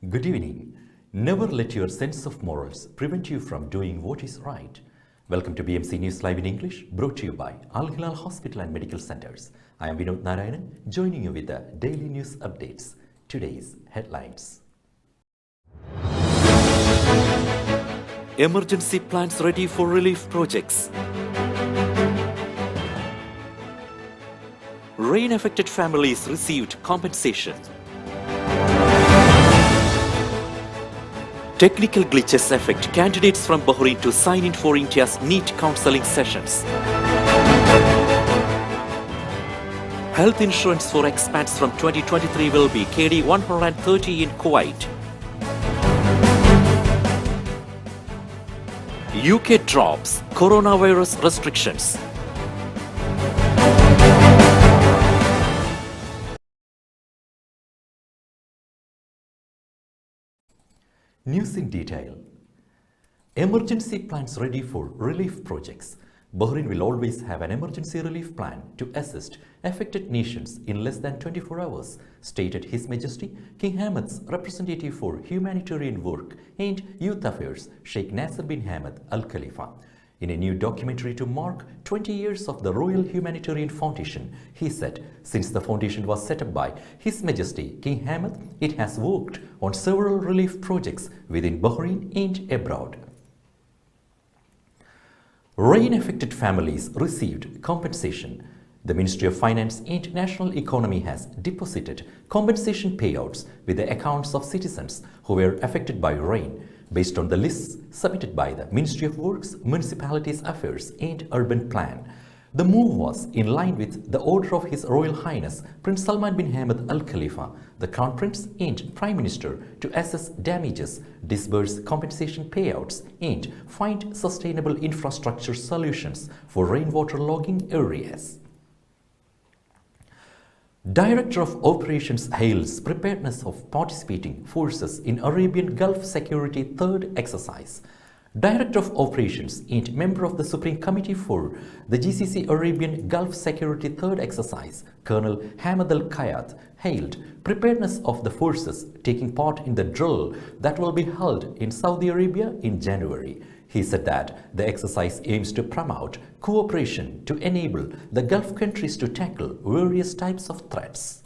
Good evening. Never let your sense of morals prevent you from doing what is right. Welcome to BMC News Live in English, brought to you by Al Hilal Hospital and Medical Centers. I am Vinod Narayanan, joining you with the daily news updates. Today's headlines. Emergency plans ready for relief projects. Rain-affected families received compensation. Technical glitches affect candidates from Bahrain to sign in for India's NEET counseling sessions. Health insurance for expats from 2023 will be KD 130 in Kuwait. UK drops coronavirus restrictions. News in detail. Emergency plans ready for relief projects. Bahrain will always have an emergency relief plan to assist affected nations in less than 24 hours, stated His Majesty King Hamad's representative for humanitarian work and youth affairs, Sheikh Nasser bin Hamad Al Khalifa. In a new documentary to mark 20 years of the Royal Humanitarian Foundation, he said, since the foundation was set up by His Majesty King Hamad, it has worked on several relief projects within Bahrain and abroad. Rain-affected families received compensation. The Ministry of Finance and National Economy has deposited compensation payouts with the accounts of citizens who were affected by rain, based on the lists submitted by the Ministry of Works, Municipalities Affairs and Urban Plan. The move was in line with the order of His Royal Highness Prince Salman bin Hamad Al Khalifa, the Crown Prince and Prime Minister, to assess damages, disburse compensation payouts and find sustainable infrastructure solutions for rainwater logging areas. Director of Operations hails preparedness of participating forces in Arabian Gulf Security Third Exercise. Director of Operations and member of the Supreme Committee for the GCC Arabian Gulf Security Third Exercise, Colonel Hamad Al-Kayat, hailed preparedness of the forces taking part in the drill that will be held in Saudi Arabia in January. He said that the exercise aims to promote cooperation to enable the Gulf countries to tackle various types of threats.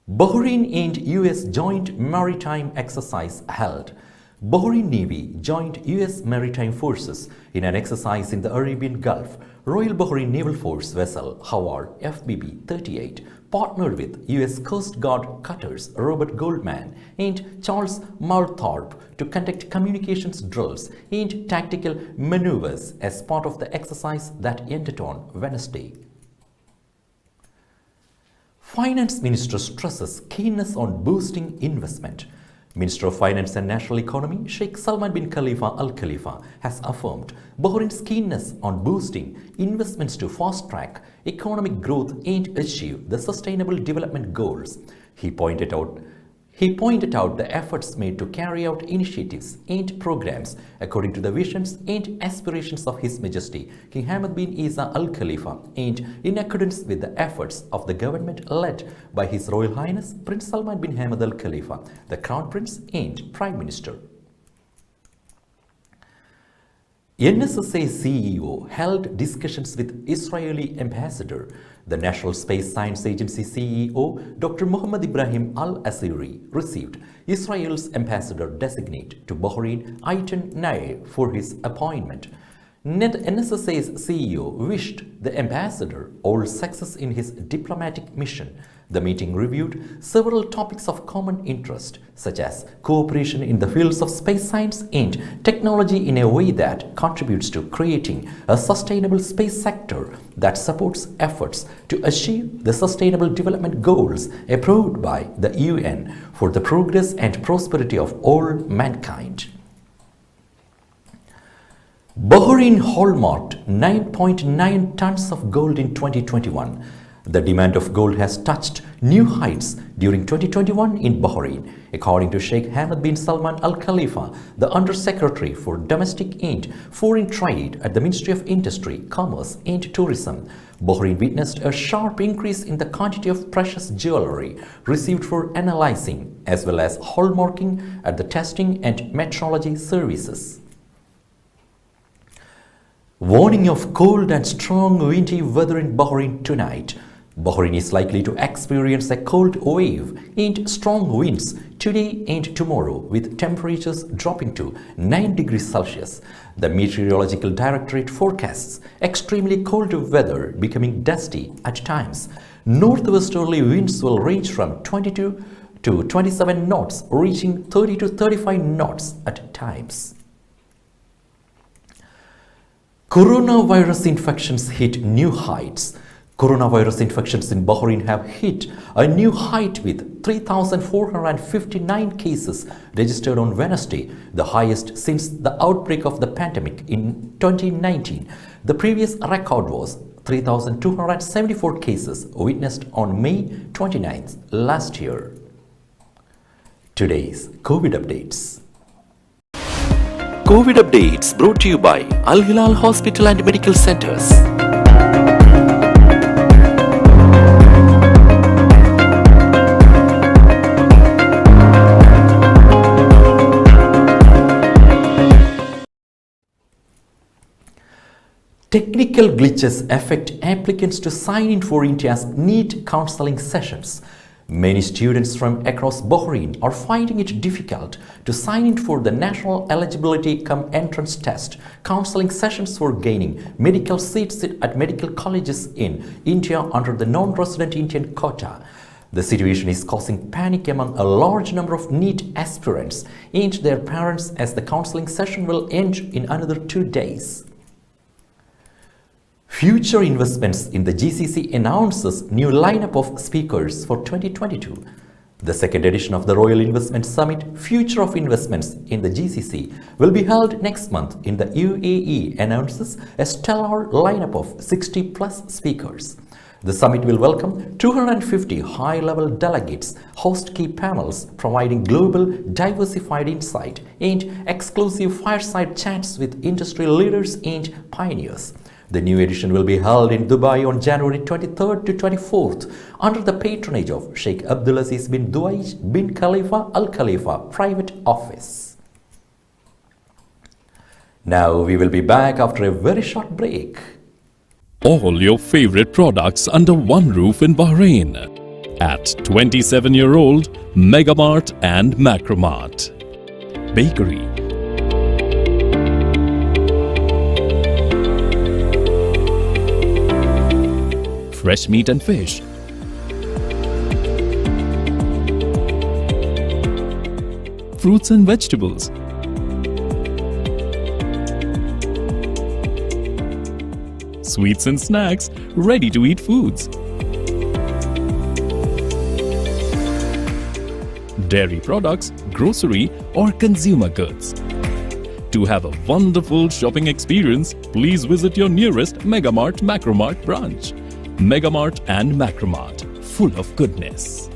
Bahrain and US joint maritime exercise held. Bahrain Navy joined US maritime forces in an exercise in the Arabian Gulf. Royal Bahrain Naval Force vessel Howard FBB-38 partnered with US Coast Guard cutters Robert Goldman and Charles Malthorpe to conduct communications drills and tactical maneuvers as part of the exercise that ended on Wednesday. Finance Minister stresses keenness on boosting investment. Minister of Finance and National Economy Sheikh Salman bin Khalifa Al Khalifa has affirmed Bahrain's keenness on boosting investments to fast-track economic growth and achieve the Sustainable Development Goals. He pointed out the efforts made to carry out initiatives and programs according to the visions and aspirations of His Majesty King Hamad bin Isa Al Khalifa and in accordance with the efforts of the government led by His Royal Highness Prince Salman bin Hamad Al Khalifa, the Crown Prince and Prime Minister. NSSA CEO held discussions with Israeli ambassador. The National Space Science Agency CEO Dr. Mohammad Ibrahim Al-Asiri received Israel's ambassador-designate to Bahrain, Eitan Nair, for his appointment. NSSA's CEO wished the ambassador all success in his diplomatic mission. The meeting reviewed several topics of common interest, such as cooperation in the fields of space science and technology in a way that contributes to creating a sustainable space sector that supports efforts to achieve the Sustainable Development Goals approved by the UN for the progress and prosperity of all mankind. Bahrain hallmarked 9.9 tons of gold in 2021. The demand of gold has touched new heights during 2021 in Bahrain, according to Sheikh Hamad bin Salman Al Khalifa, the Under-Secretary for Domestic and Foreign Trade at the Ministry of Industry, Commerce and Tourism. Bahrain witnessed a sharp increase in the quantity of precious jewelry received for analyzing as well as hallmarking at the testing and metrology services. Warning of cold and strong windy weather in Bahrain tonight. Bahrain is likely to experience a cold wave and strong winds today and tomorrow, with temperatures dropping to 9 degrees Celsius. The Meteorological Directorate forecasts extremely cold weather becoming dusty at times. Northwesterly winds will range from 22 to 27 knots, reaching 30 to 35 knots at times. Coronavirus infections hit new heights. Coronavirus infections in Bahrain have hit a new height with 3,459 cases registered on Wednesday, the highest since the outbreak of the pandemic in 2019. The previous record was 3,274 cases witnessed on May 29th last year. Today's COVID updates. COVID updates brought to you by Al Hilal Hospital and Medical Centers. Technical glitches affect applicants to sign in for India's NEET counseling sessions. Many students from across Bahrain are finding it difficult to sign in for the National Eligibility cum Entrance Test counseling sessions for gaining medical seats at medical colleges in India under the non-resident Indian quota. The situation is causing panic among a large number of NEET aspirants and their parents, as the counseling session will end in another 2 days. Future Investments in the GCC announces new lineup of speakers for 2022. The second edition of the Royal Investment Summit, Future of Investments in the GCC, will be held next month in the UAE, announces a stellar lineup of 60-plus speakers. The summit will welcome 250 high-level delegates, host key panels providing global diversified insight, and exclusive fireside chats with industry leaders and pioneers. The new edition will be held in Dubai on January 23rd to 24th under the patronage of Sheikh Abdulaziz bin Duwaj bin Khalifa Al Khalifa Private Office. Now we will be back after a very short break. All your favorite products under one roof in Bahrain at 27-year-old Megamart and Macromart. Bakery, fresh meat and fish, fruits and vegetables, sweets and snacks, ready-to-eat foods, dairy products, grocery or consumer goods. To have a wonderful shopping experience, please visit your nearest Megamart Macromart branch. Megamart and Macromart, full of goodness.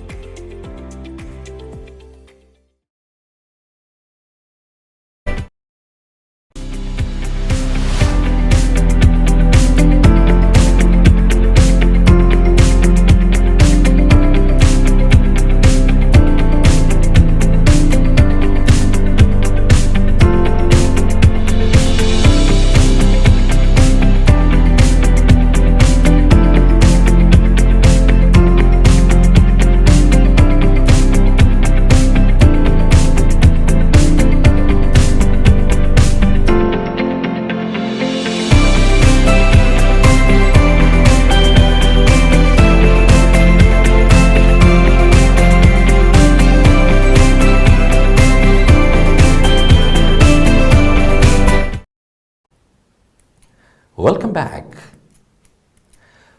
Welcome back.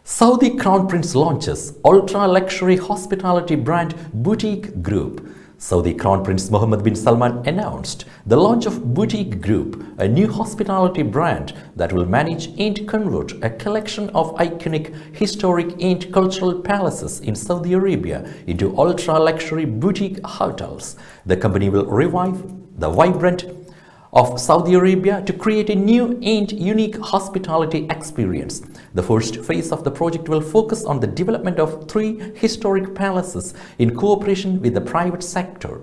Saudi Crown Prince launches ultra-luxury hospitality brand Boutique Group. Saudi Crown Prince Mohammed bin Salman announced the launch of Boutique Group, a new hospitality brand that will manage and convert a collection of iconic, historic and cultural palaces in Saudi Arabia into ultra-luxury boutique hotels. The company will revive the vibrant of Saudi Arabia to create a new and unique hospitality experience. The first phase of the project will focus on the development of 3 historic palaces in cooperation with the private sector.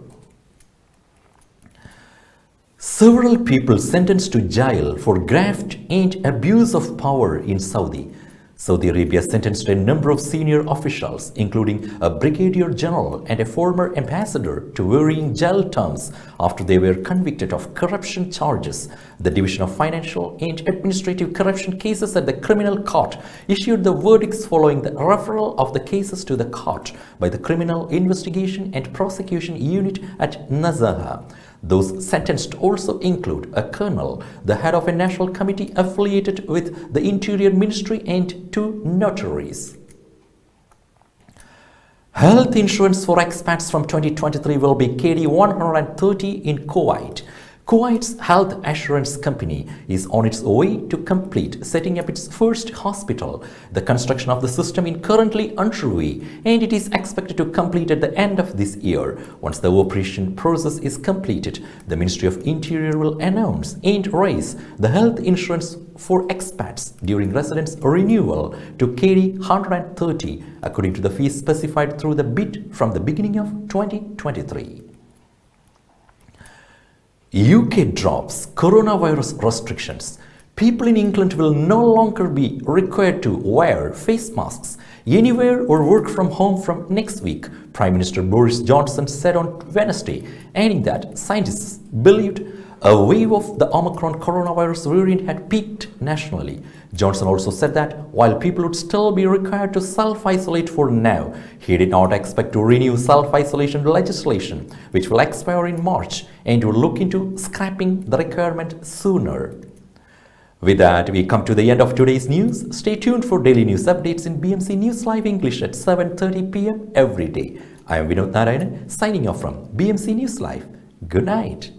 Several people sentenced to jail for graft and abuse of power in Saudi. Saudi Arabia sentenced a number of senior officials, including a brigadier general and a former ambassador, to varying jail terms after they were convicted of corruption charges. The Division of Financial and Administrative Corruption Cases at the Criminal Court issued the verdicts following the referral of the cases to the court by the Criminal Investigation and Prosecution Unit at Nazaha. Those sentenced also include a colonel, the head of a national committee affiliated with the Interior Ministry, and 2 notaries. Health insurance for expats from 2023 will be KD 130 in Kuwait. Kuwait's health assurance company is on its way to complete setting up its first hospital. The construction of the system is currently underway and it is expected to complete at the end of this year. Once the operation process is completed, the Ministry of Interior will announce and raise the health insurance for expats during residence renewal to KD 130 according to the fees specified through the bid from the beginning of 2023. UK drops coronavirus restrictions. People in England will no longer be required to wear face masks anywhere or work from home from next week, Prime Minister Boris Johnson said on Wednesday, adding that scientists believed a wave of the Omicron coronavirus variant had peaked nationally. Johnson also said that while people would still be required to self-isolate for now, he did not expect to renew self-isolation legislation, which will expire in March, and will look into scrapping the requirement sooner. With that, we come to the end of today's news. Stay tuned for daily news updates in BMC News Live English at 7:30 p.m. every day. I am Vinod Narayanan, signing off from BMC News Live. Good night.